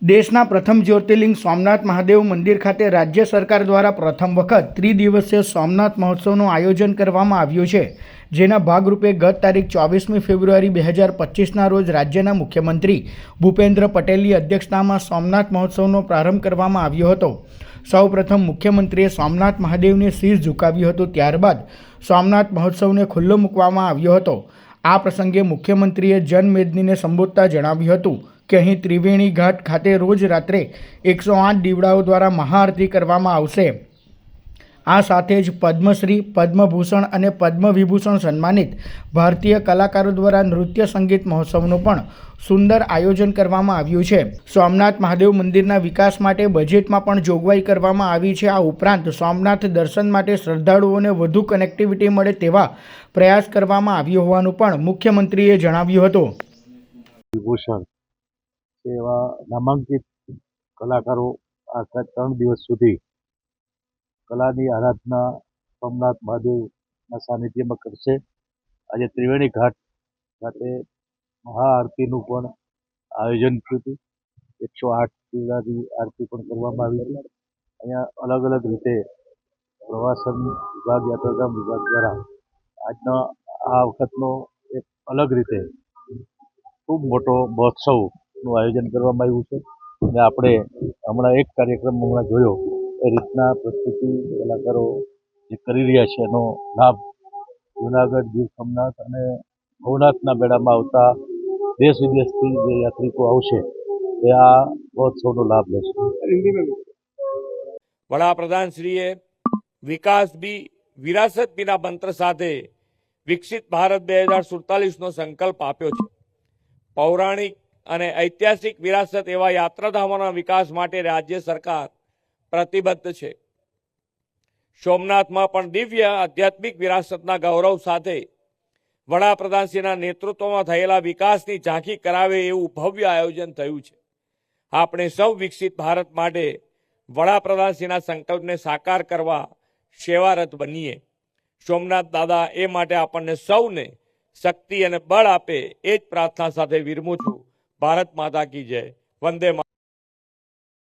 દેશના પ્રથમ જ્યોતિર્લિંગ સોમનાથ મહાદેવ મંદિર ખાતે રાજ્ય સરકાર દ્વારા પ્રથમ વખત ત્રિદિવસીય સોમનાથ મહોત્સવનું આયોજન કરવામાં આવ્યું છે, જેના ભાગરૂપે ગત તારીખ 24મી ફેબ્રુઆરી 2025ના રોજ રાજ્યના મુખ્યમંત્રી ભૂપેન્દ્ર પટેલની અધ્યક્ષતામાં સોમનાથ મહોત્સવનો પ્રારંભ કરવામાં આવ્યો હતો। સૌપ્રથમ મુખ્યમંત્રીએ સોમનાથ મહાદેવને શીશ ઝુકાવ્યું હતું, ત્યારબાદ સોમનાથ મહોત્સવને ખુલ્લો મૂકવામાં આવ્યો હતો। આ પ્રસંગે મુખ્યમંત્રીએ જનમેદનીને સંબોધતા જણાવ્યું હતું કે અહીં ત્રિવેણી ઘાટ ખાતે રોજ રાત્રે 108 દીવડાઓ દ્વારા મહાઆરતી કરવામાં આવશે। આ સાથે જ પદ્મશ્રી, પદ્મભૂષણ અને પદ્મવિભૂષણ સન્માનિત ભારતીય કલાકારો દ્વારા નૃત્ય સંગીત મહોત્સવનું પણ સુંદર આયોજન કરવામાં આવ્યું છે। સોમનાથ મહાદેવ મંદિરના વિકાસ માટે બજેટમાં પણ જોગવાઈ કરવામાં આવી છે। આ ઉપરાંત સોમનાથ દર્શન માટે શ્રદ્ધાળુઓને વધુ કનેક્ટિવિટી મળે તેવા પ્રયાસ કરવામાં આવ્યો હોવાનું પણ મુખ્યમંત્રીએ જણાવ્યું હતું। વિભૂષણ એવા નામાંકિત કલાકારો આખા 3 દિવસ સુધી કલાની આરાધના સોમનાથ મહાદેવના સાનિધ્યમાં કરશે। આજે ત્રિવેણી ઘાટ ખાતે મહાઆરતીનું પણ આયોજન થયું હતું। 108 દીવડાની આરતી પણ કરવામાં આવી હતી। અહીંયા અલગ અલગ રીતે પ્રવાસન વિભાગ, યાત્રાધામ વિભાગ દ્વારા આજના આ વખતનો એક અલગ રીતે ખૂબ મોટો મહોત્સવનું આયોજન કરવામાં આવ્યું છે અને આપણે હમણાં એક કાર્યક્રમ જોયો એ રીતના પ્રસ્તુતિ કલાકારો જે કરી રહ્યા છે એનો લાભ જૂનાગઢ, ગીર સોમનાથ અને ભવનાથના મેળામાં આવતા દેશ વિદેશથી જે યાત્રિકો આવશે એ આ મહોત્સવનો લાભ લેશે। વડાપ્રધાનશ્રીએ વિકાસ બી વિરાસત બીના મંત્ર સાથે વિકસિત ભારત 2047નો સંકલ્પ આપ્યો છે। પૌરાણિક અને ઐતિહાસિક વિરાસત એવા યાત્રાધામોના વિકાસ માટે રાજ્ય સરકાર પ્રતિબદ્ધ છે। સોમનાથમાં પણ દિવ્ય આધ્યાત્મિક વિરાસતના ગૌરવ સાથે વડાપ્રધાનશ્રીના નેતૃત્વમાં થયેલા વિકાસની ઝાંખી કરાવે એવું ભવ્ય આયોજન થયું છે। આપણે સૌ વિકસિત ભારત માટે વડાપ્રધાનશ્રીના સંકલ્પને સાકાર કરવા સેવારત બનીએ। સોમનાથ દાદા એ માટે આપણને સૌને શક્તિ અને બળ આપે એ જ પ્રાર્થના સાથે વિરમું છું। ભારત માતા કી જય। વંદે માતરમ।